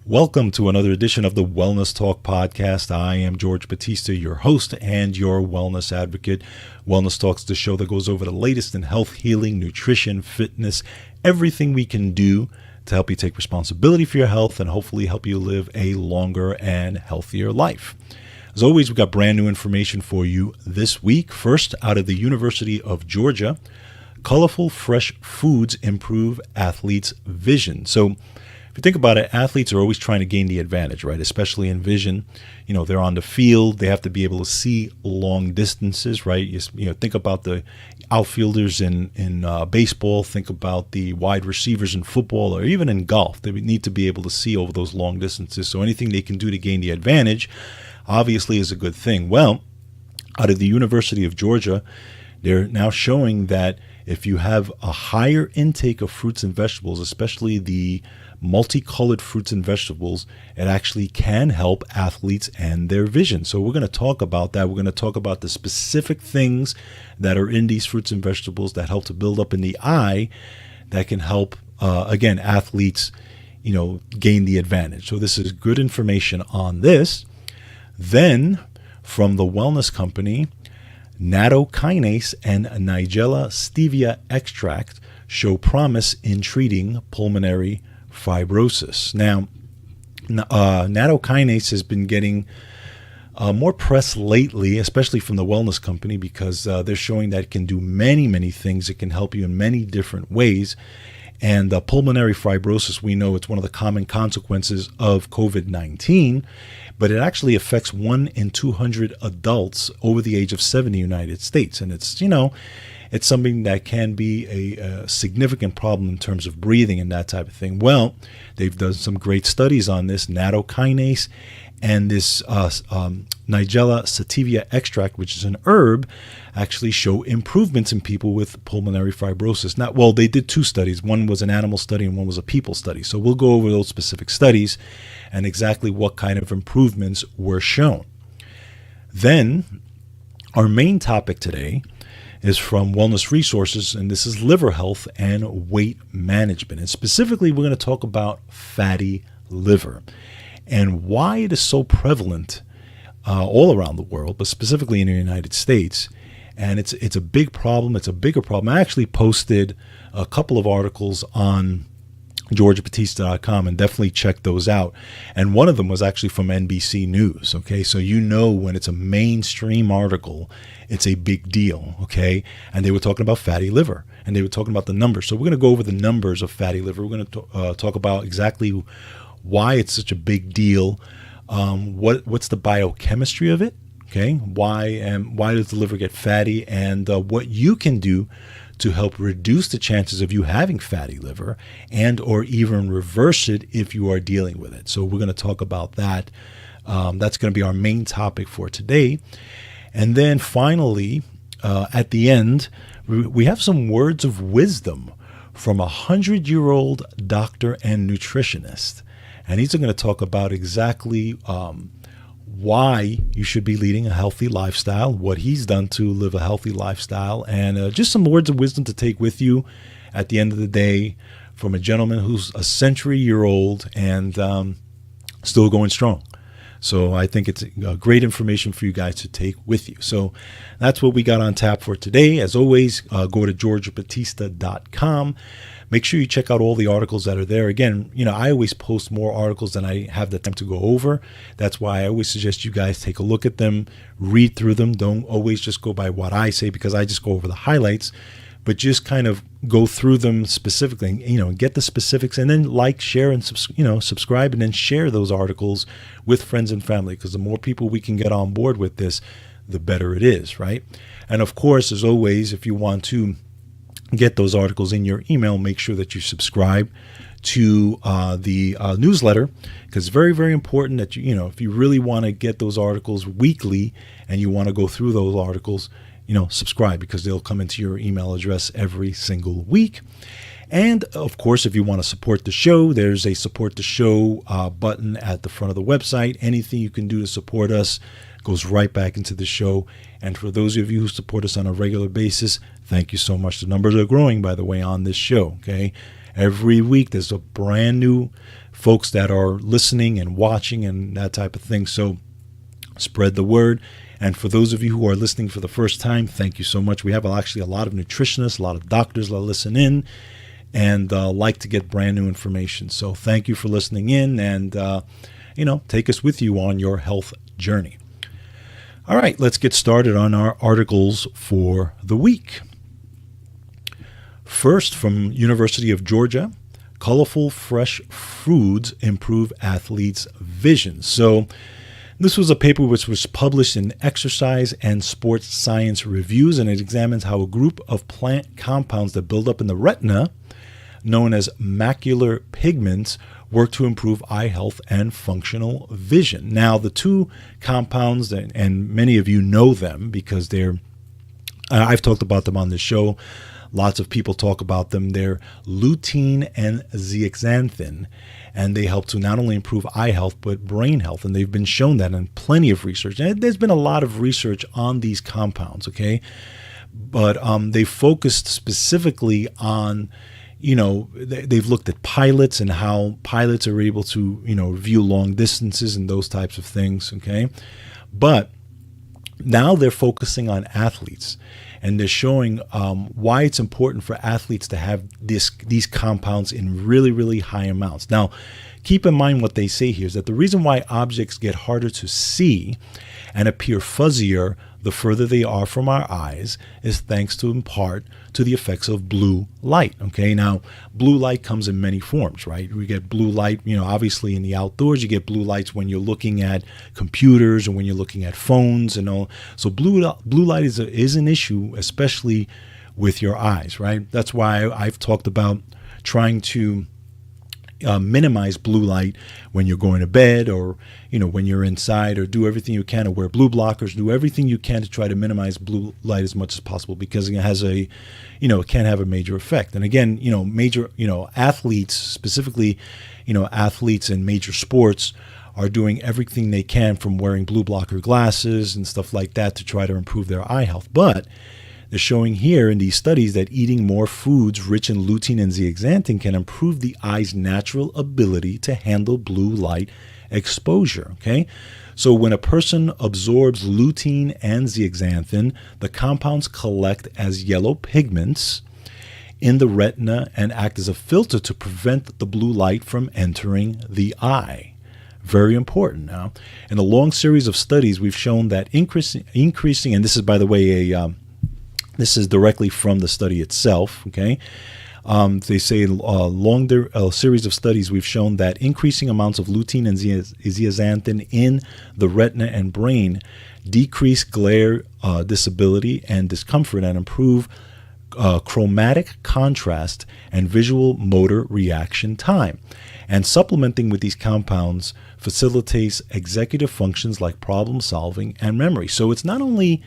Welcome to another edition of the Wellness Talk podcast. I am George Batista, your host and your wellness advocate. Wellness Talk is the show that goes over the latest in health, healing, nutrition, fitness, everything we can do to help you take responsibility for your health and hopefully help you live a longer and healthier life. As always, we've got brand new information for you this week. First, out of the University of Georgia, colorful, fresh foods improve athletes' vision. So if you think about it, athletes are always trying to gain the advantage, right? Especially in vision. You know, they're on the field. They have to be able to see long distances, right? You know, think about the outfielders in baseball. Think about the wide receivers in football or even in golf. They need to be able to see over those long distances. So anything they can do to gain the advantage obviously is a good thing. Well, out of the University of Georgia, they're now showing that if you have a higher intake of fruits and vegetables, especially the multicolored fruits and vegetables, it actually can help athletes and their vision. So we're going to talk about that. We're going to talk about the specific things that are in these fruits and vegetables that help to build up in the eye that can help, again, athletes, gain the advantage. So this is good information on this. Then from the wellness company, Nattokinase and Nigella stevia extract show promise in treating pulmonary fibrosis. Now, Nattokinase has been getting more press lately, especially from the wellness company, because they're showing that it can do many, many things. It can help you in many different ways. And pulmonary fibrosis, we know it's one of the common consequences of COVID-19, but it actually affects 1 in 200 adults over the age of 70 in the United States. And it's, it's something that can be a significant problem in terms of breathing and that type of thing. Well, they've done some great studies on this. Nattokinase and this Nigella sativa extract, which is an herb, actually show improvements in people with pulmonary fibrosis. They did 2 studies. One was an animal study and one was a people study. So we'll go over those specific studies and exactly what kind of improvements were shown. Then our main topic today is from Wellness Resources, and this is liver health and weight management. And specifically, we're going to talk about fatty liver and why it is so prevalent all around the world, but specifically in the United States. And it's a big problem. It's a bigger problem. I actually posted a couple of articles on georgebatista.com, and definitely check those out. And one of them was actually from NBC News. Okay, so when it's a mainstream article, it's a big deal. Okay, and they were talking about fatty liver, and they were talking about the numbers. So we're going to go over the numbers of fatty liver. We're going to talk about exactly why it's such a big deal. What's the biochemistry of it? Okay, why does the liver get fatty, and what you can do to help reduce the chances of you having fatty liver and or even reverse it if you are dealing with it. So we're going to talk about that. That's going to be our main topic for today. And then finally, at the end, we have some words of wisdom from a 100-year-old doctor and nutritionist. And he's going to talk about exactly why you should be leading a healthy lifestyle, what he's done to live a healthy lifestyle, and just some words of wisdom to take with you at the end of the day from a gentleman who's a century-year-old and still going strong. So I think it's great information for you guys to take with you. So that's what we got on tap for today. As always, go to georgebatista.com. Make sure you check out all the articles that are there. Again, I always post more articles than I have the time to go over. That's why I always suggest you guys take a look at them, read through them. Don't always just go by what I say, because I just go over the highlights, but just kind of go through them specifically, get the specifics, and then like, share, and subscribe, and then share those articles with friends and family, because the more people we can get on board with this, the better it is, right? And of course, as always, if you want to get those articles in your email, make sure that you subscribe to the newsletter, because it's very, very important that if you really want to get those articles weekly and you want to go through those articles, subscribe, because they'll come into your email address every single week. And of course, if you want to support the show, there's a support the show button at the front of the website. Anything you can do to support us goes right back into the show. And for those of you who support us on a regular basis, thank you so much. The numbers are growing, by the way, on this show. Okay, Every week there's a brand new folks that are listening and watching and that type of thing. So spread the word. And for those of you who are listening for the first time, thank you so much. We have actually a lot of nutritionists, a lot of doctors that listen in and like to get brand new information. So thank you for listening in, and take us with you on your health journey. All right, let's get started on our articles for the week. First, from University of Georgia, colorful fresh foods improve athletes' vision. So this was a paper which was published in Exercise and Sports Science Reviews, and it examines how a group of plant compounds that build up in the retina, known as macular pigments, work to improve eye health and functional vision. Now, the two compounds, and many of you know them because I've talked about them on this show. Lots of people talk about them. They're lutein and zeaxanthin, and they help to not only improve eye health but brain health, and they've been shown that in plenty of research. And there's been a lot of research on these compounds, okay? But they focused specifically on, they've looked at pilots and how pilots are able to, view long distances and those types of things, okay? But now they're focusing on athletes, and they're showing why it's important for athletes to have these compounds in really, really high amounts. Now, keep in mind what they say here is that the reason why objects get harder to see and appear fuzzier the further they are from our eyes is thanks to, in part, to the effects of blue light. Okay, now blue light comes in many forms, right? We get blue light, obviously in the outdoors. You get blue lights when you're looking at computers or when you're looking at phones and all. So blue light is an issue, especially with your eyes, right? That's why I've talked about trying to minimize blue light when you're going to bed, or when you're inside, or do everything you can to wear blue blockers, do everything you can to try to minimize blue light as much as possible, because it has it can have a major effect. And again, major athletes, specifically athletes in major sports, are doing everything they can, from wearing blue blocker glasses and stuff like that, to try to improve their eye health. But they're showing here in these studies that eating more foods rich in lutein and zeaxanthin can improve the eye's natural ability to handle blue light exposure. Okay, so when a person absorbs lutein and zeaxanthin, the compounds collect as yellow pigments in the retina and act as a filter to prevent the blue light from entering the eye. Very important. Now, in a long series of studies, we've shown that increasing, and this is, by the way, this is directly from the study itself, okay? They say in a series of studies, we've shown that increasing amounts of lutein and zeaxanthin in the retina and brain decrease glare disability and discomfort, and improve chromatic contrast and visual motor reaction time. And supplementing with these compounds facilitates executive functions like problem solving and memory. So it's not only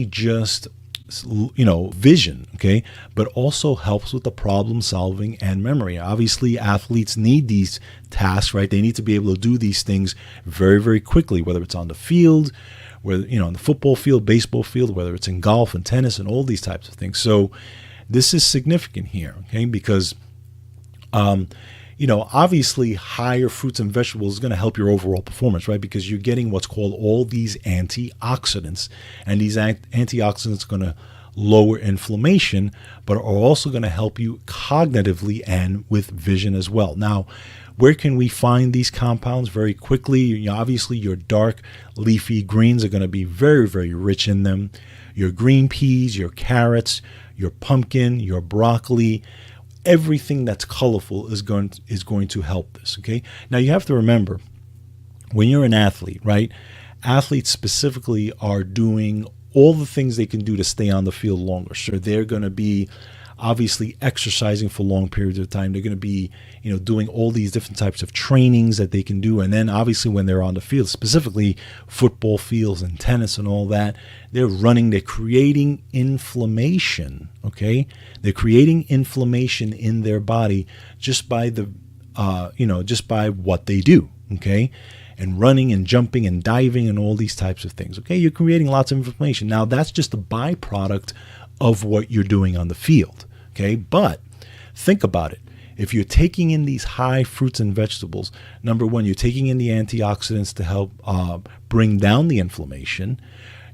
just vision, okay, but also helps with the problem solving and memory. Obviously, athletes need these tasks, right? They need to be able to do these things very, very quickly, whether it's on the field, whether on the football field, baseball field, whether it's in golf and tennis and all these types of things. So this is significant here, okay, because obviously higher fruits and vegetables is going to help your overall performance, right? Because you're getting what's called all these antioxidants, and these antioxidants are going to lower inflammation, but are also going to help you cognitively and with vision as well. Now, where can we find these compounds? Very quickly, obviously your dark leafy greens are going to be very, very rich in them. Your green peas, your carrots, your pumpkin, your broccoli, everything that's colorful is going to help this, okay? Now, you have to remember, when you're an athlete, right, athletes specifically are doing all the things they can do to stay on the field longer. So they're going to be obviously exercising for long periods of time. They're going to be, doing all these different types of trainings that they can do. And then obviously when they're on the field, specifically football fields and tennis and all that, they're running, they're creating inflammation, okay? They're creating inflammation in their body just by just by what they do, okay? And running and jumping and diving and all these types of things, okay? You're creating lots of inflammation. Now, that's just a byproduct of what you're doing on the field, okay? But Think about it. If you're taking in these high fruits and vegetables, number one, you're taking in the antioxidants to help bring down the inflammation.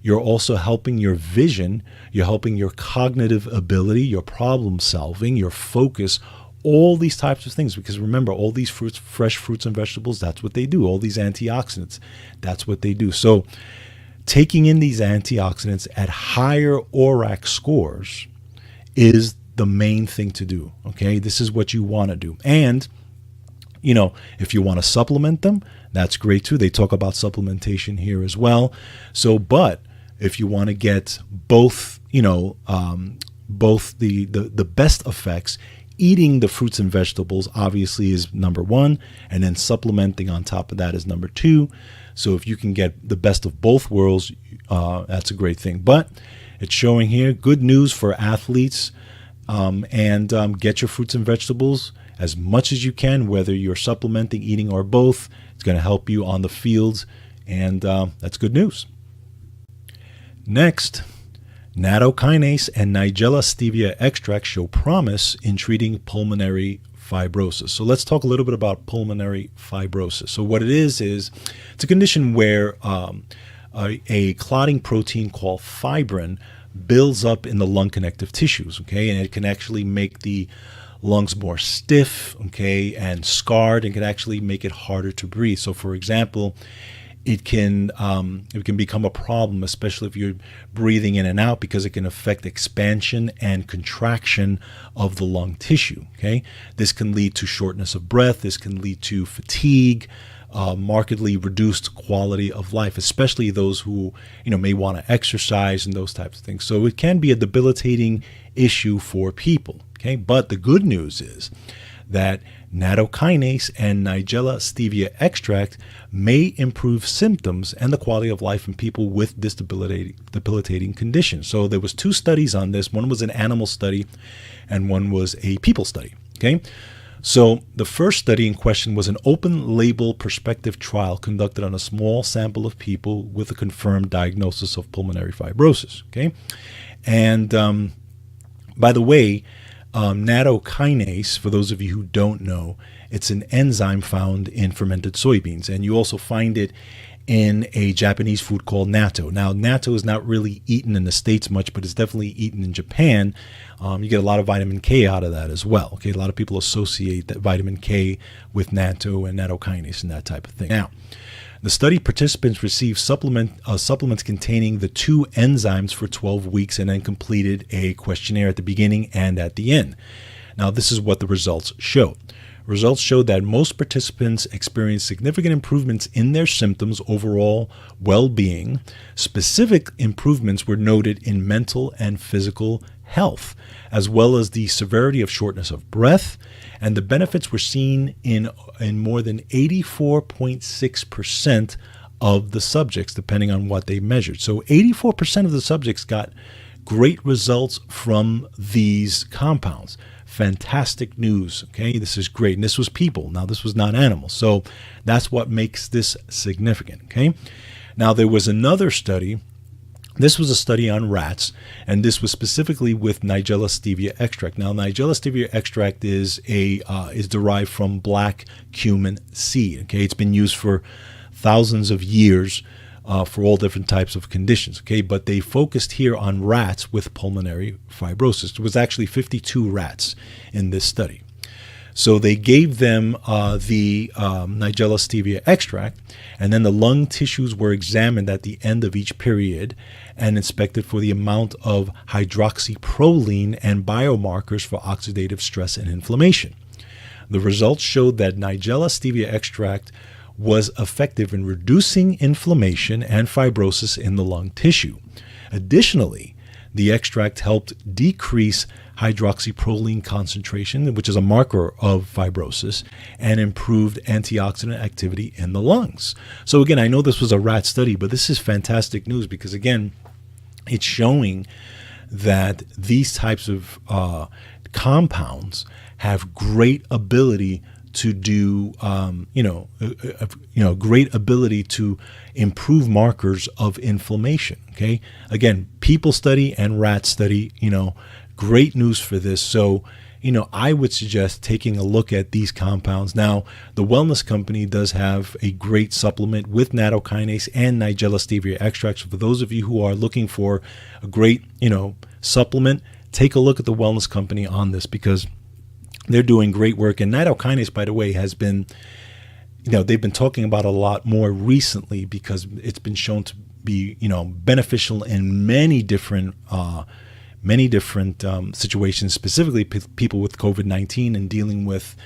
You're also helping your vision. You're helping your cognitive ability, your problem solving, your focus, all these types of things. Because remember, all these fruits, fresh fruits and vegetables, that's what they do. All these antioxidants, that's what they do. So taking in these antioxidants at higher ORAC scores is the main thing to do. Okay, this is what you want to do. And if you want to supplement them, that's great too. They talk about supplementation here as well. So, but if you want to get both, both the best effects, eating the fruits and vegetables obviously is number one, and then supplementing on top of that is number two. So if you can get the best of both worlds, that's a great thing. But it's showing here good news for athletes. And get your fruits and vegetables as much as you can, whether you're supplementing, eating, or both. It's going to help you on the fields, and that's good news. Next, Nattokinase and Nigella stevia extract show promise in treating pulmonary fibrosis. So let's talk a little bit about pulmonary fibrosis. So what it is it's a condition where a clotting protein called fibrin builds up in the lung connective tissues, okay, and it can actually make the lungs more stiff, okay, and scarred, and can actually make it harder to breathe. So, for example, it can become a problem, especially if you're breathing in and out, because it can affect expansion and contraction of the lung tissue. Okay, this can lead to shortness of breath. This can lead to fatigue. Markedly reduced quality of life, especially those who may want to exercise and those types of things. So it can be a debilitating issue for people. Okay, but the good news is that nattokinase and Nigella stevia extract may improve symptoms and the quality of life in people with this debilitating condition. So there was 2 studies on this. One was an animal study, and one was a people study. Okay. So the first study in question was an open-label prospective trial conducted on a small sample of people with a confirmed diagnosis of pulmonary fibrosis. Okay, and by the way, nattokinase, for those of you who don't know, it's an enzyme found in fermented soybeans, and you also find it in a Japanese food called natto. Now, natto is not really eaten in the States much, but it's definitely eaten in Japan. You get a lot of vitamin K out of that as well. Okay, a lot of people associate that vitamin K with natto and nattokinase and that type of thing. Now, the study participants received supplements containing the 2 enzymes for 12 weeks and then completed a questionnaire at the beginning and at the end. Now, this is what the results showed. Results showed that most participants experienced significant improvements in their symptoms, overall well-being. Specific improvements were noted in mental and physical health, as well as the severity of shortness of breath, and the benefits were seen in more than 84.6% of the subjects, depending on what they measured. So 84% of the subjects got great results from these compounds. Fantastic news. Okay, this is great. And this was people. Now, this was not animals. So that's what makes this significant. Okay, now there was another study. This was a study on rats, and this was specifically with Nigella stevia extract. Now, Nigella stevia extract is derived from black cumin seed. Okay, it's been used for thousands of years for all different types of conditions. Okay, but they focused here on rats with pulmonary fibrosis. There was actually 52 rats in this study. So they gave them the Nigella stevia extract, and then the lung tissues were examined at the end of each period and inspected for the amount of hydroxyproline and biomarkers for oxidative stress and inflammation. The results showed that Nigella stevia extract was effective in reducing inflammation and fibrosis in the lung tissue. Additionally, the extract helped decrease hydroxyproline concentration, which is a marker of fibrosis, and improved antioxidant activity in the lungs. So again, I know this was a rat study, but this is fantastic news because, again, it's showing that these types of compounds have great ability to do, great ability to improve markers of inflammation. Okay, again, people study and rat study. Great news for this. So, I would suggest taking a look at these compounds. Now, the Wellness Company does have a great supplement with nattokinase and Nigella stevia extracts. For those of you who are looking for a great, supplement, take a look at the Wellness Company on this, because they're doing great work. And nattokinase, by the way, has been, they've been talking about a lot more recently, because it's been shown to be, beneficial in many different situations, specifically people with COVID-19 and dealing with,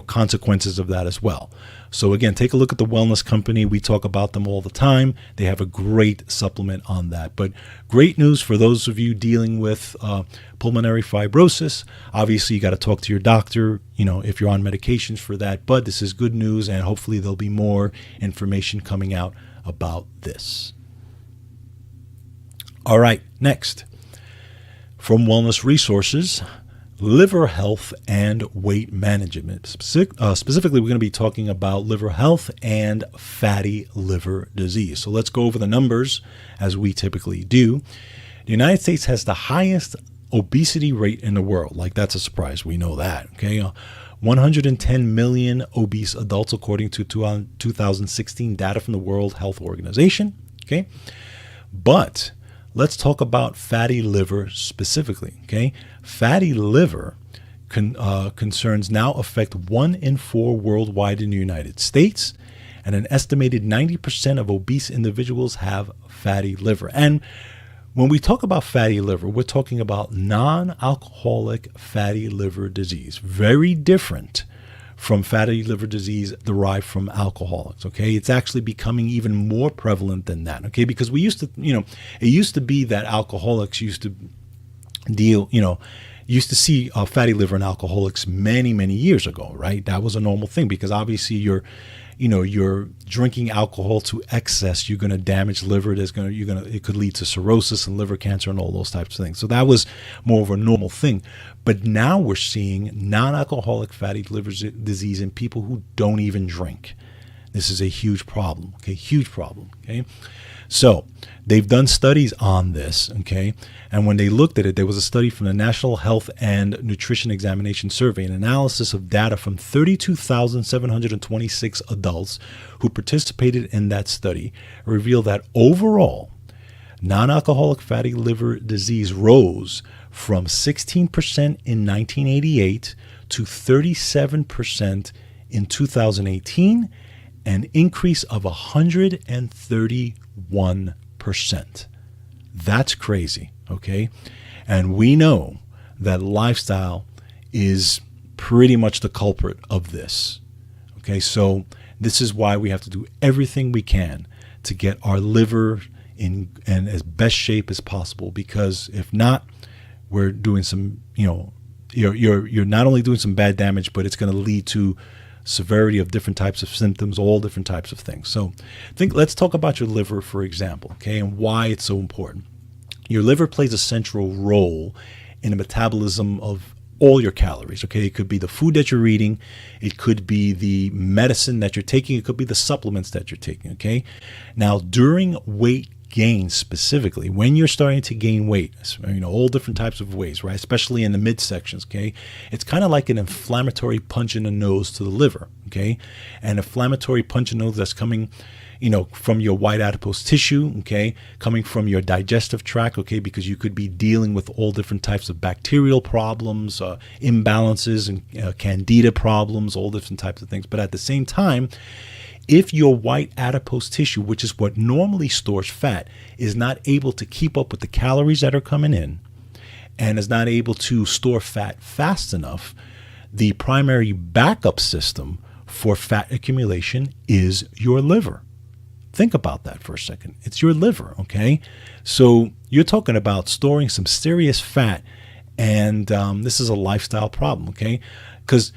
consequences of that as well. So again, take a look at the Wellness Company. We talk about them all the time. They have a great supplement on that. But great news for those of you dealing with pulmonary fibrosis. Obviously, you got to talk to your doctor, if you're on medications for that. But this is good news, and hopefully there'll be more information coming out about this. All right, next. From Wellness Resources, liver health and weight management. Specifically, we're going to be talking about liver health and fatty liver disease. So let's go over the numbers as we typically do. The United States has the highest obesity rate in the world. Like, that's a surprise. We know that. Okay. 110 million obese adults, according to 2016 data from the World Health Organization. Okay. But let's talk about fatty liver specifically. Okay, fatty liver concerns now affect 1 in 4 worldwide in the United States, and an estimated 90% of obese individuals have fatty liver. And when we talk about fatty liver, we're talking about non-alcoholic fatty liver disease. Very different from fatty liver disease derived from alcoholics. Okay, it's actually becoming even more prevalent than that. Okay, because we used to, it used to be that alcoholics used to used to see fatty liver in alcoholics many, many years ago, right? That was a normal thing, because obviously you're drinking alcohol to excess, you're going to damage liver. It could lead to cirrhosis and liver cancer and all those types of things. So that was more of a normal thing. But now we're seeing non-alcoholic fatty liver disease in people who don't even drink. This is a huge problem. Okay, huge problem. Okay. So they've done studies on this, okay? And when they looked at it, there was a study from the National Health and Nutrition Examination Survey, an analysis of data from 32,726 adults who participated in that study, revealed that overall, non-alcoholic fatty liver disease rose from 16% in 1988 to 37% in 2018, an increase of 131%. That's crazy, okay? And we know that lifestyle is pretty much the culprit of this, okay? So this is why we have to do everything we can to get our liver in as best shape as possible, because if not, we're doing some, you're not only doing some bad damage, but it's going to lead to severity of different types of symptoms, all different types of things. So let's talk about your liver, for example, okay, and why it's so important. Your liver plays a central role in the metabolism of all your calories, okay? It could be the food that you're eating, it could be the medicine that you're taking, it could be the supplements that you're taking, okay? Now, during weight gain specifically, when you're starting to gain weight, all different types of ways, right? Especially in the midsections, okay? It's kind of like an inflammatory punch in the nose to the liver, okay? An inflammatory punch in the nose that's coming, from your white adipose tissue, okay? Coming from your digestive tract, okay? Because you could be dealing with all different types of bacterial problems, imbalances, and candida problems, all different types of things. But at the same time, if your white adipose tissue, which is what normally stores fat, is not able to keep up with the calories that are coming in and is not able to store fat fast enough, the primary backup system for fat accumulation is your liver. Think about that for a second. It's your liver, okay? So you're talking about storing some serious fat, and this is a lifestyle problem, okay? Because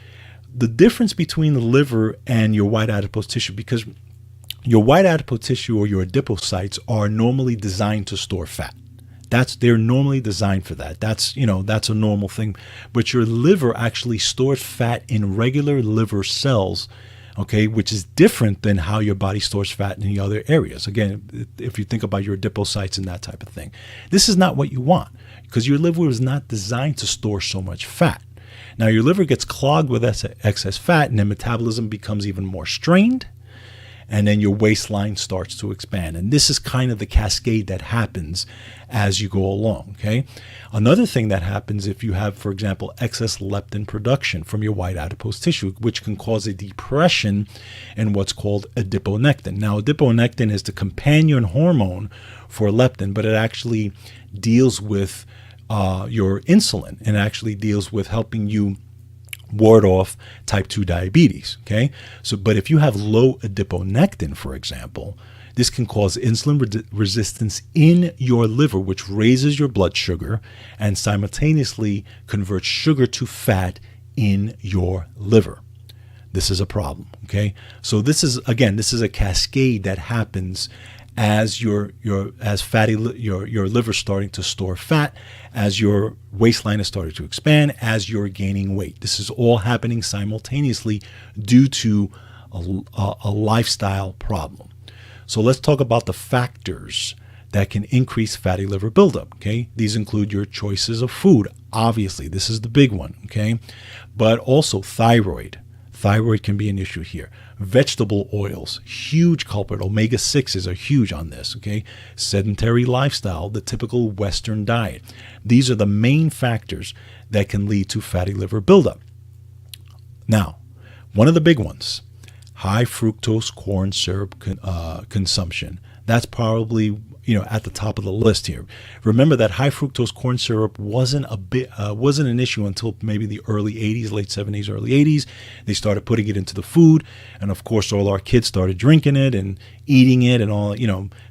the difference between the liver and your white adipose tissue, because your white adipose tissue or your adipocytes are normally designed to store fat. They're normally designed for that. That's a normal thing. But your liver actually stores fat in regular liver cells, okay, which is different than how your body stores fat in the other areas. Again, if you think about your adipocytes and that type of thing, this is not what you want, because your liver is not designed to store so much fat. Now your liver gets clogged with excess fat, and then metabolism becomes even more strained, and then your waistline starts to expand. And this is kind of the cascade that happens as you go along, okay? Another thing that happens if you have, for example, excess leptin production from your white adipose tissue, which can cause a depression in what's called adiponectin. Now, adiponectin is the companion hormone for leptin, but it actually deals with your insulin, and actually deals with helping you ward off type 2 diabetes, okay? So, but if you have low adiponectin, for example, this can cause insulin resistance in your liver, which raises your blood sugar and simultaneously converts sugar to fat in your liver. This is a problem, okay? So this is a cascade that happens as your liver starting to store fat, as your waistline is starting to expand, as you're gaining weight. This is all happening simultaneously due to a lifestyle problem. So let's talk about the factors that can increase fatty liver buildup. Okay, these include your choices of food. Obviously, this is the big one. Okay, but also thyroid. Thyroid can be an issue here. Vegetable oils, huge culprit. Omega-6s are huge on this, okay? Sedentary lifestyle, the typical Western diet. These are the main factors that can lead to fatty liver buildup. Now, one of the big ones, high fructose corn syrup consumption. That's probably at the top of the list here. Remember that high fructose corn syrup wasn't an issue until maybe the early 80s, late 70s, early 80s. They started putting it into the food, and of course all our kids started drinking it and eating it, and all,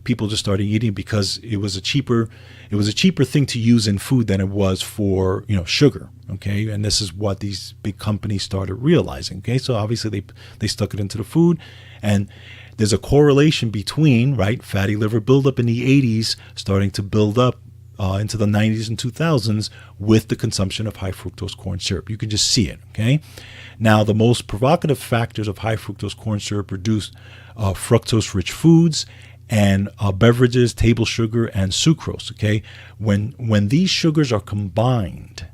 people just started eating it because it was a cheaper thing to use in food than it was for, sugar. Okay, and this is what these big companies started realizing. Okay, so obviously they stuck it into the food, and there's a correlation between, fatty liver buildup in the 80s starting to build up into the 90s and 2000s with the consumption of high fructose corn syrup. You can just see it, okay? Now, the most provocative factors of high fructose corn syrup reduce fructose-rich foods and beverages, table sugar, and sucrose, okay? When these sugars are combined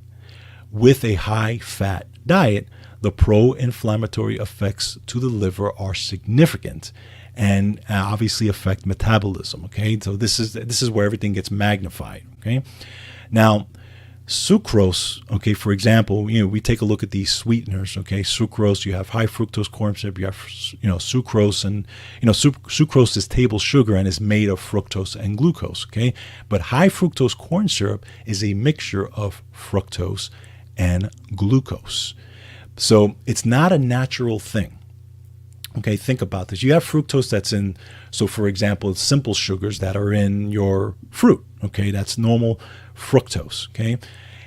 with a high-fat diet, the pro-inflammatory effects to the liver are significant and obviously affect metabolism, okay? So this is where everything gets magnified, okay? Now, sucrose, okay, for example, we take a look at these sweeteners, okay? Sucrose, you have high fructose corn syrup, you have, sucrose, and, sucrose is table sugar and is made of fructose and glucose, okay? But high fructose corn syrup is a mixture of fructose and glucose. So it's not a natural thing. Okay, think about this. You have fructose that's in, so for example, simple sugars that are in your fruit. Okay, that's normal fructose. Okay,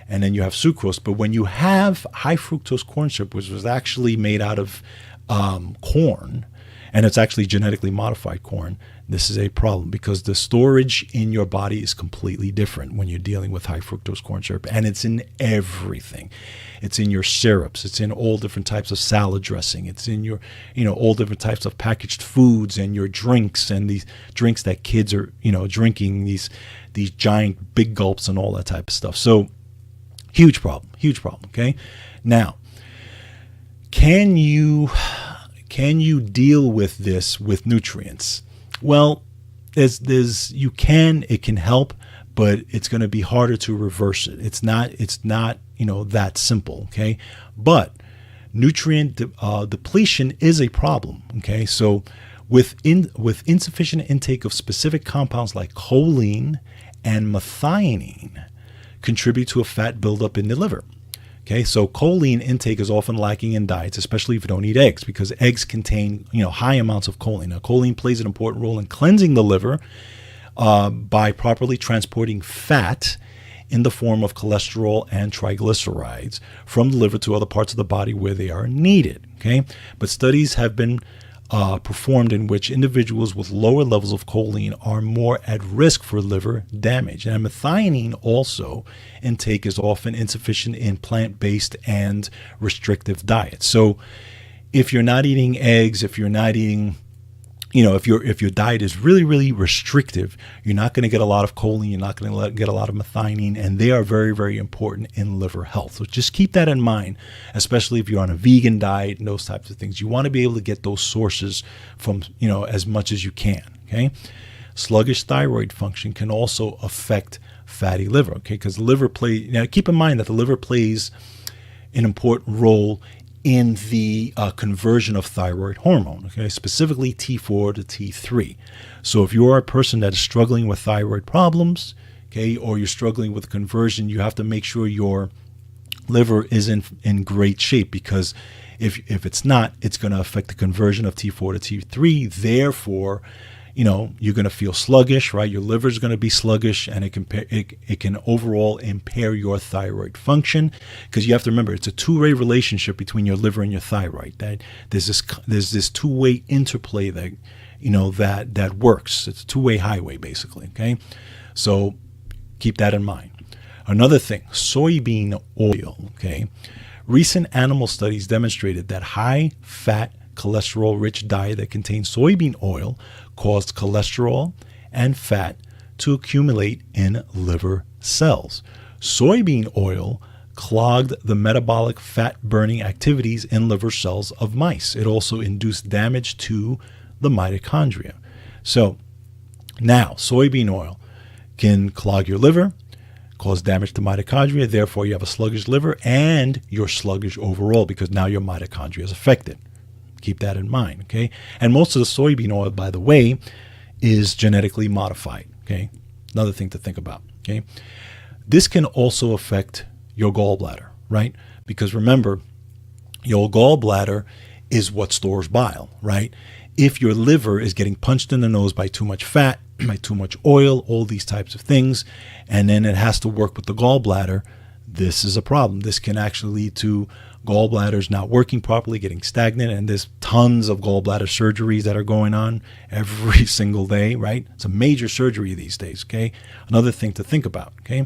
and then you have sucrose. But when you have high fructose corn syrup, which was actually made out of corn, and it's actually genetically modified corn, this is a problem because the storage in your body is completely different when you're dealing with high fructose corn syrup, and it's in everything. It's in your syrups. It's in all different types of salad dressing. It's in your, all different types of packaged foods and your drinks, and these drinks that kids are, drinking, these giant big gulps and all that type of stuff. So huge problem, okay? Now, can you deal with this with nutrients? Well, it can help, but it's going to be harder to reverse it. It's not that simple, okay? But nutrient depletion is a problem, okay? So with insufficient intake of specific compounds like choline and methionine contribute to a fat buildup in the liver. Okay, so choline intake is often lacking in diets, especially if you don't eat eggs, because eggs contain high amounts of choline. Now, choline plays an important role in cleansing the liver by properly transporting fat in the form of cholesterol and triglycerides from the liver to other parts of the body where they are needed. Okay, but studies have been performed in which individuals with lower levels of choline are more at risk for liver damage. And methionine also intake is often insufficient in plant-based and restrictive diets. So if you're not eating eggs, if you're not eating if your diet is really, really restrictive, you're not going to get a lot of choline, you're not going to get a lot of methionine, and they are very, very important in liver health. So just keep that in mind, especially if you're on a vegan diet and those types of things. You want to be able to get those sources from, as much as you can, okay? Sluggish thyroid function can also affect fatty liver, okay? Because the liver keep in mind that the liver plays an important role in the conversion of thyroid hormone, okay, specifically T4 to T3. So if you're a person that is struggling with thyroid problems, okay, or you're struggling with conversion, you have to make sure your liver is in great shape, because if it's not, it's going to affect the conversion of T4 to T3. Therefore, you're going to feel sluggish, right? Your liver is going to be sluggish, and it can overall impair your thyroid function, because you have to remember it's a two-way relationship between your liver and your thyroid. That there's this two-way interplay that that works. It's a two-way highway, basically. Okay, so keep that in mind. Another thing, soybean oil. Okay, recent animal studies demonstrated that high-fat, cholesterol-rich diet that contains soybean oil caused cholesterol and fat to accumulate in liver cells. Soybean oil clogged the metabolic fat-burning activities in liver cells of mice. It also induced damage to the mitochondria. So now, soybean oil can clog your liver, cause damage to mitochondria. Therefore, you have a sluggish liver, and you're sluggish overall because now your mitochondria is affected. Keep that in mind, okay? And most of the soybean oil, by the way, is genetically modified, okay? Another thing to think about, okay? This can also affect your gallbladder, right? Because remember, your gallbladder is what stores bile, right? If your liver is getting punched in the nose by too much fat, by too much oil, all these types of things, and then it has to work with the gallbladder, this is a problem. This can actually lead to gallbladders not working properly, getting stagnant, and there's tons of gallbladder surgeries that are going on every single day, right? It's a major surgery these days, okay? Another thing to think about, okay?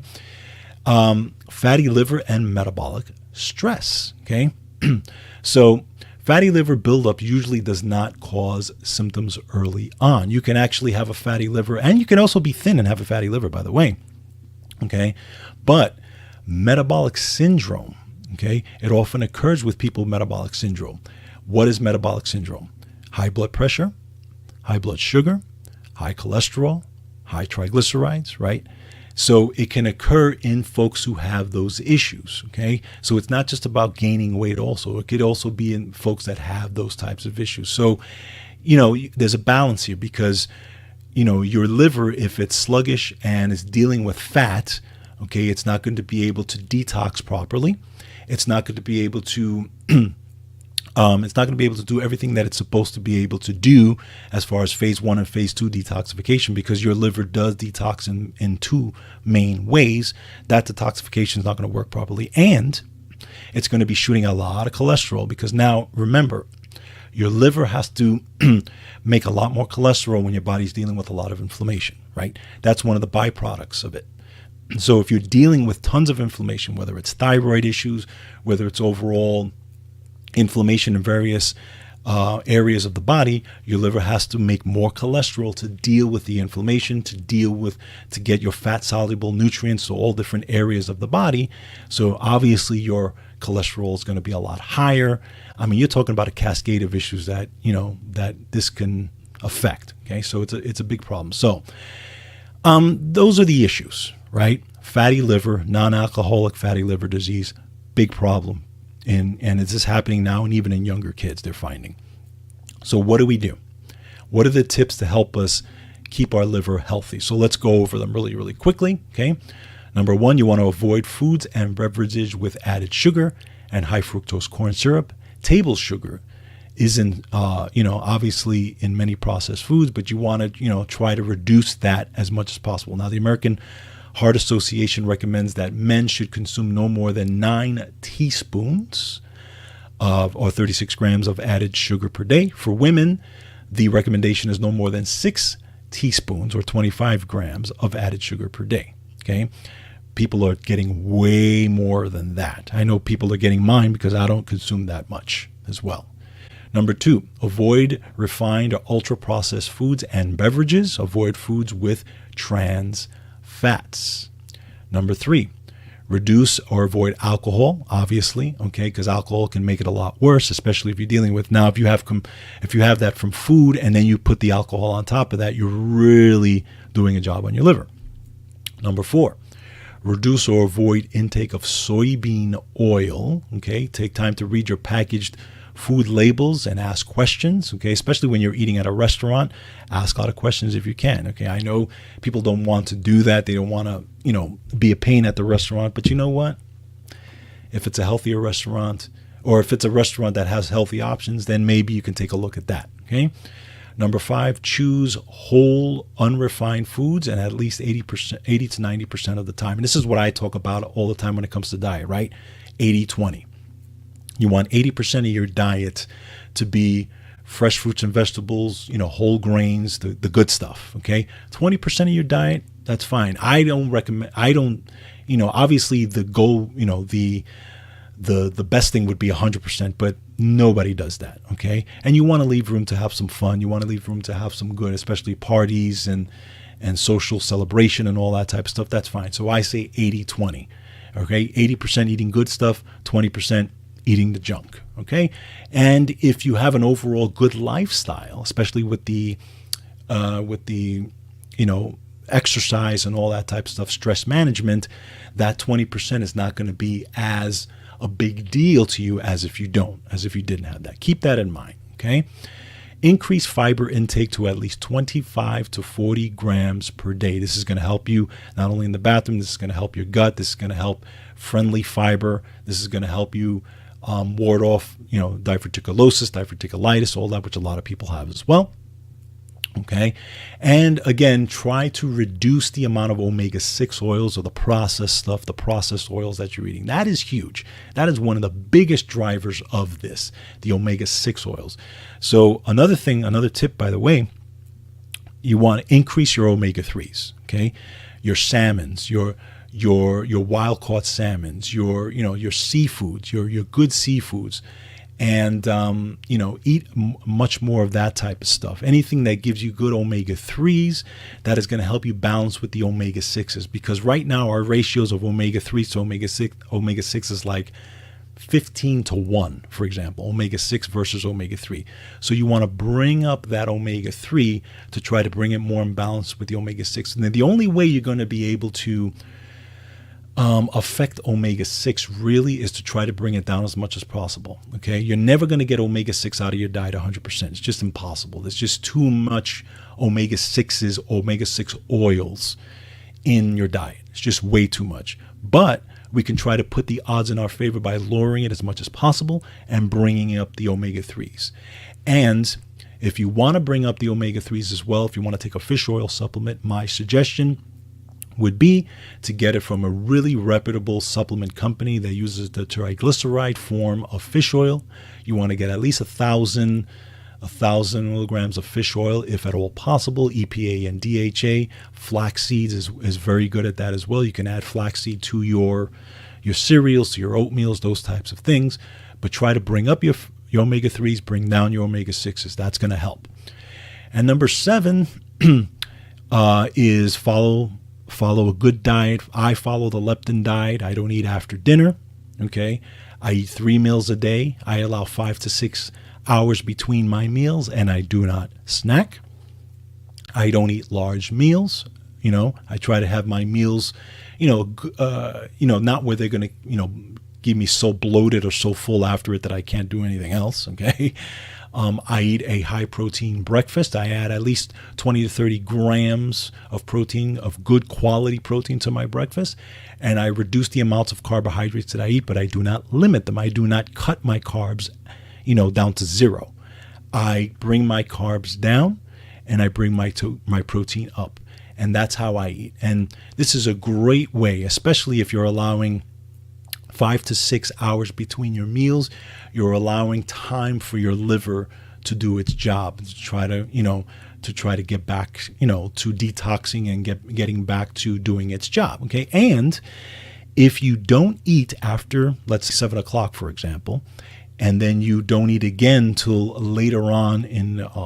Fatty liver and metabolic stress, okay? So fatty liver buildup usually does not cause symptoms early on. You can actually have a fatty liver, and you can also be thin and have a fatty liver, by the way, okay? But metabolic syndrome, okay, it often occurs with people with metabolic syndrome. What is metabolic syndrome? High blood pressure, high blood sugar, high cholesterol, high triglycerides, right? So it can occur in folks who have those issues, okay? So it's not just about gaining weight also. It could also be in folks that have those types of issues. So, there's a balance here, because, your liver, if it's sluggish and is dealing with fat, okay, it's not going to be able to detox properly. It's not going to be able to do everything that it's supposed to be able to do as far as phase 1 and phase 2 detoxification, because your liver does detox in two main ways. That detoxification is not going to work properly, and it's going to be shooting a lot of cholesterol, because now, remember, your liver has to make a lot more cholesterol when your body's dealing with a lot of inflammation, right? That's one of the byproducts of it. So if you're dealing with tons of inflammation, whether it's thyroid issues, whether it's overall inflammation in various areas of the body, your liver has to make more cholesterol to deal with the inflammation, to get your fat soluble nutrients to all different areas of the body. So obviously your cholesterol is going to be a lot higher. I mean, you're talking about a cascade of issues that this can affect. Okay, so it's a big problem. So those are the issues, right? Fatty liver, non-alcoholic fatty liver disease, big problem. And it's just happening now, and even in younger kids, they're finding. So what do we do? What are the tips to help us keep our liver healthy? So let's go over them really, really quickly, okay? Number 1, you want to avoid foods and beverages with added sugar and high fructose corn syrup. Table sugar isn't, obviously in many processed foods, but you want to, try to reduce that as much as possible. Now, the American Heart Association recommends that men should consume no more than 9 teaspoons or 36 grams of added sugar per day. For women, the recommendation is no more than 6 teaspoons or 25 grams of added sugar per day. Okay, people are getting way more than that. I know people are getting mine because I don't consume that much as well. Number 2, avoid refined or ultra-processed foods and beverages. Avoid foods with trans fats. Number 3, reduce or avoid alcohol, obviously, okay, because alcohol can make it a lot worse, especially if you're dealing with, now if you have that from food and then you put the alcohol on top of that, you're really doing a job on your liver. Number 4, reduce or avoid intake of soybean oil, okay? Take time to read your packaged food labels and ask questions, okay? Especially when you're eating at a restaurant, ask a lot of questions if you can, okay? I know people don't want to do that. They don't want to, be a pain at the restaurant, but you know what? If it's a healthier restaurant, or if it's a restaurant that has healthy options, then maybe you can take a look at that, okay? Number 5, choose whole, unrefined foods, and at least 80 to 90% of the time. And this is what I talk about all the time when it comes to diet, right? 80-20. You want 80% of your diet to be fresh fruits and vegetables, whole grains, the good stuff, okay? 20% of your diet, that's fine. Obviously the goal, the best thing would be 100%, but nobody does that, okay? And you want to leave room to have some fun. You want to leave room to have some good, especially parties and social celebration and all that type of stuff. That's fine. So I say 80-20, okay? 80% eating good stuff, 20% eating the junk, okay? And if you have an overall good lifestyle, especially with the exercise and all that type of stuff, stress management, that 20% is not going to be as a big deal to you as if you didn't have that. Keep that in mind, okay? Increase fiber intake to at least 25 to 40 grams per day. This is going to help you not only in the bathroom, this is going to help your gut, this is going to help friendly fiber, this is going to help you ward off, diverticulosis, diverticulitis, all that, which a lot of people have as well. Okay. And again, try to reduce the amount of omega-6 oils or the processed stuff, the processed oils that you're eating. That is huge. That is one of the biggest drivers of this, the omega-6 oils. So another tip, by the way, you want to increase your omega-3s, okay? Your salmons, your wild caught salmons, your seafoods, your good seafoods. And, eat much more of that type of stuff. Anything that gives you good omega-3s, that is going to help you balance with the omega-6s. Because right now our ratios of omega-3 to omega-6 is like 15 to 1, for example, omega-6 versus omega-3. So you want to bring up that omega-3 to try to bring it more in balance with the omega-6. And then the only way you're going to be able to affect omega-6 really is to try to bring it down as much as possible. Okay, you're never going to get omega-6 out of your diet 100%. It's just impossible. There's just too much omega-6s, omega-6 oils in your diet. It's just way too much. But we can try to put the odds in our favor by lowering it as much as possible and bringing up the omega-3s. And if you want to bring up the omega-3s as well, if you want to take a fish oil supplement, my suggestion would be to get it from a really reputable supplement company that uses the triglyceride form of fish oil. You want to get at least 1,000 milligrams of fish oil, if at all possible. EPA and DHA. Flax seeds is very good at that as well. You can add flaxseed to your cereals, to your oatmeals, those types of things. But try to bring up your omega-3s, bring down your omega-6s. That's going to help. And number 7 is follow a good diet. I follow the leptin diet. I don't eat after dinner. Okay. I eat 3 meals a day. I allow 5 to 6 hours between my meals, and I do not snack. I don't eat large meals. I try to have my meals, not where they're going to, give me so bloated or so full after it that I can't do anything else. Okay. I eat a high protein breakfast. I add at least 20 to 30 grams of protein, of good quality protein to my breakfast. And I reduce the amounts of carbohydrates that I eat, but I do not limit them. I do not cut my carbs, down to 0. I bring my carbs down and I bring my protein up. And that's how I eat. And this is a great way, especially if you're allowing 5 to 6 hours between your meals. You're allowing time for your liver to do its job, to try to get back, to detoxing and getting back to doing its job. Okay. And if you don't eat after, let's say 7 o'clock, for example, and then you don't eat again till later on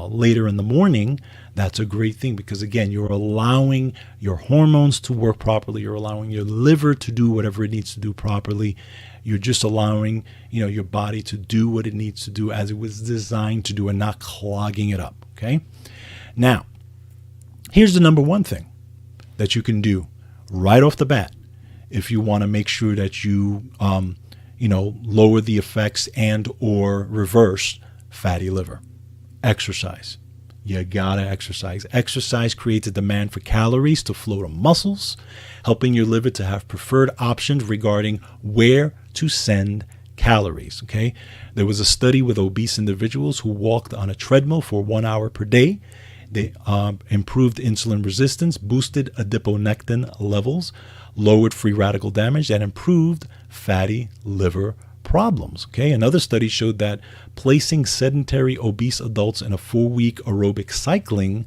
later in the morning, that's a great thing, because again, you're allowing your hormones to work properly. You're allowing your liver to do whatever it needs to do properly. You're just allowing, your body to do what it needs to do as it was designed to do, and not clogging it up. Okay. Now, here's the number one thing that you can do right off the bat if you want to make sure that you, lower the effects and or reverse fatty liver. Exercise. You gotta exercise. Exercise creates a demand for calories to flow to muscles, helping your liver to have preferred options regarding where to send calories. Okay. There was a study with obese individuals who walked on a treadmill for 1 hour per day. They improved insulin resistance, boosted adiponectin levels, lowered free radical damage, and improved fatty liver problems. Okay. Another study showed that placing sedentary obese adults in a 4-week aerobic cycling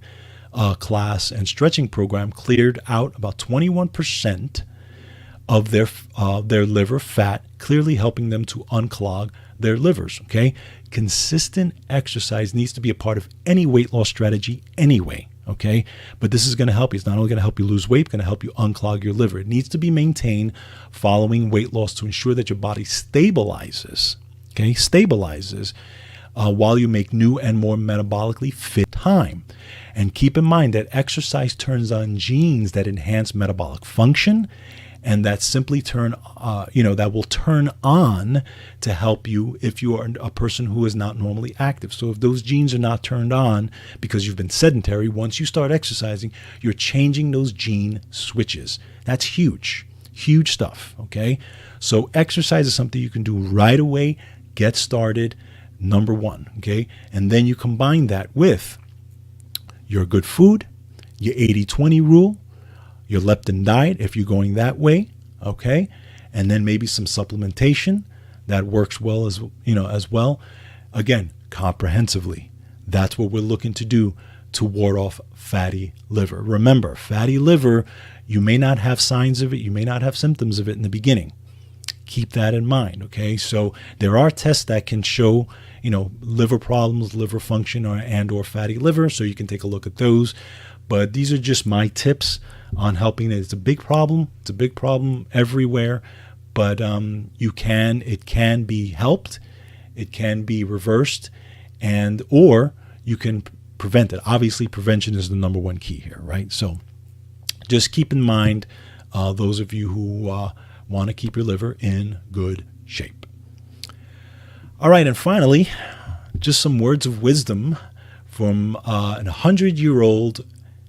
class and stretching program cleared out about 21% of their liver fat, clearly helping them to unclog their livers. Okay. Consistent exercise needs to be a part of any weight loss strategy anyway. Okay. But this is going to help you. It's not only going to help you lose weight, it's going to help you unclog your liver. It needs to be maintained following weight loss to ensure that your body stabilizes. Okay. Stabilizes while you make new and more metabolically fit time. And keep in mind that exercise turns on genes that enhance metabolic function, and that simply that will turn on to help you if you are a person who is not normally active. So if those genes are not turned on because you've been sedentary, once you start exercising, you're changing those gene switches. That's huge stuff. Okay. So exercise is something you can do right away. Get started. Number one. Okay. And then you combine that with your good food, your 80-20 rule, your leptin diet if you're going that way, okay, and then maybe some supplementation that works well as well. Again, comprehensively, that's what we're looking to do to ward off fatty liver. Remember, fatty liver, you may not have signs of it, you may not have symptoms of it in the beginning. Keep that in mind, okay? So there are tests that can show, liver problems, liver function, or fatty liver, so you can take a look at those. But these are just my tips on helping. It's a big problem. It's a big problem everywhere, but it can be helped. It can be reversed, or you can prevent it. Obviously, prevention is the number one key here, right? So just keep in mind, those of you who want to keep your liver in good shape. All right, and finally, just some words of wisdom from an 100-year-old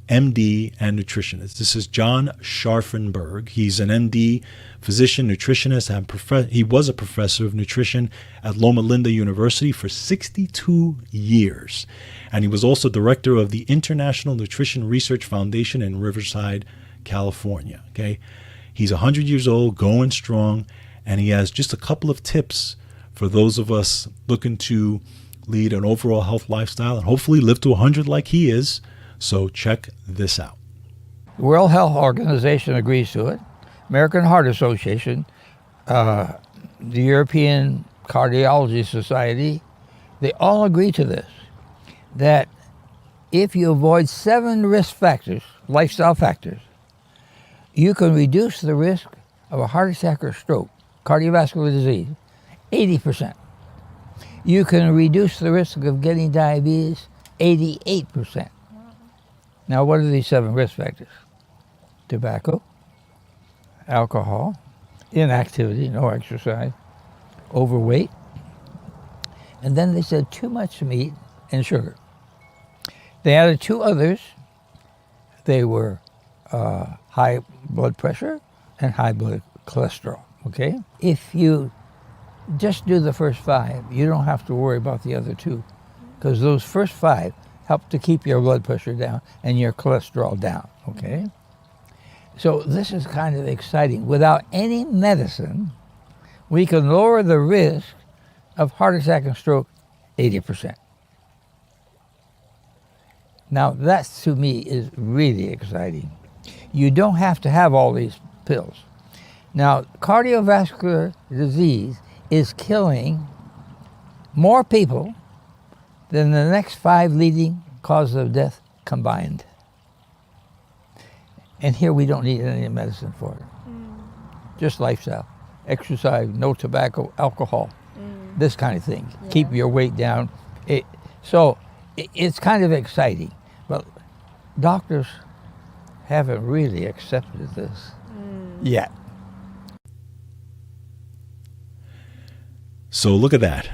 MD and nutritionist. This is John Scharfenberg. He's an MD, physician, nutritionist, and he was a professor of nutrition at Loma Linda University for 62 years. And he was also director of the International Nutrition Research Foundation in Riverside, California. Okay, he's 100 years old, going strong, and he has just a couple of tips for those of us looking to lead an overall health lifestyle and hopefully live to 100 like he is. So check this out. The World Health Organization agrees to it. American Heart Association, the European Cardiology Society, they all agree to this, that if you avoid 7 risk factors, lifestyle factors, you can reduce the risk of a heart attack or stroke, cardiovascular disease, 80%. You can reduce the risk of getting diabetes, 88%. Now, what are these 7 risk factors? Tobacco, alcohol, inactivity, no exercise, overweight, and then they said too much meat and sugar. They added 2 others. They were high blood pressure and high blood cholesterol, okay? If you just do the first 5, you don't have to worry about the other 2, because those first 5 help to keep your blood pressure down and your cholesterol down, okay? So this is kind of exciting. Without any medicine, we can lower the risk of heart attack and stroke 80%. Now that to me is really exciting. You don't have to have all these pills. Now, cardiovascular disease is killing more people than the next 5 leading causes of death combined. And here we don't need any medicine for it. Just lifestyle, exercise, no tobacco, alcohol, this kind of thing. Yeah. Keep your weight down. It's kind of exciting, but doctors haven't really accepted this yet. So look at that.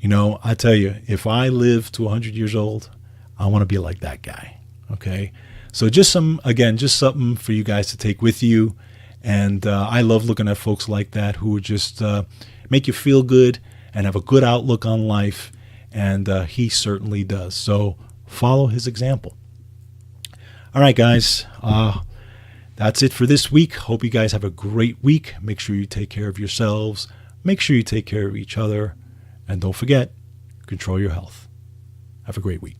You know, I tell you, if I live to 100 years old, I want to be like that guy. Okay. So just something for you guys to take with you. And I love looking at folks like that who just make you feel good and have a good outlook on life. And he certainly does. So follow his example. All right, guys. That's it for this week. Hope you guys have a great week. Make sure you take care of yourselves. Make sure you take care of each other. And don't forget, control your health. Have a great week.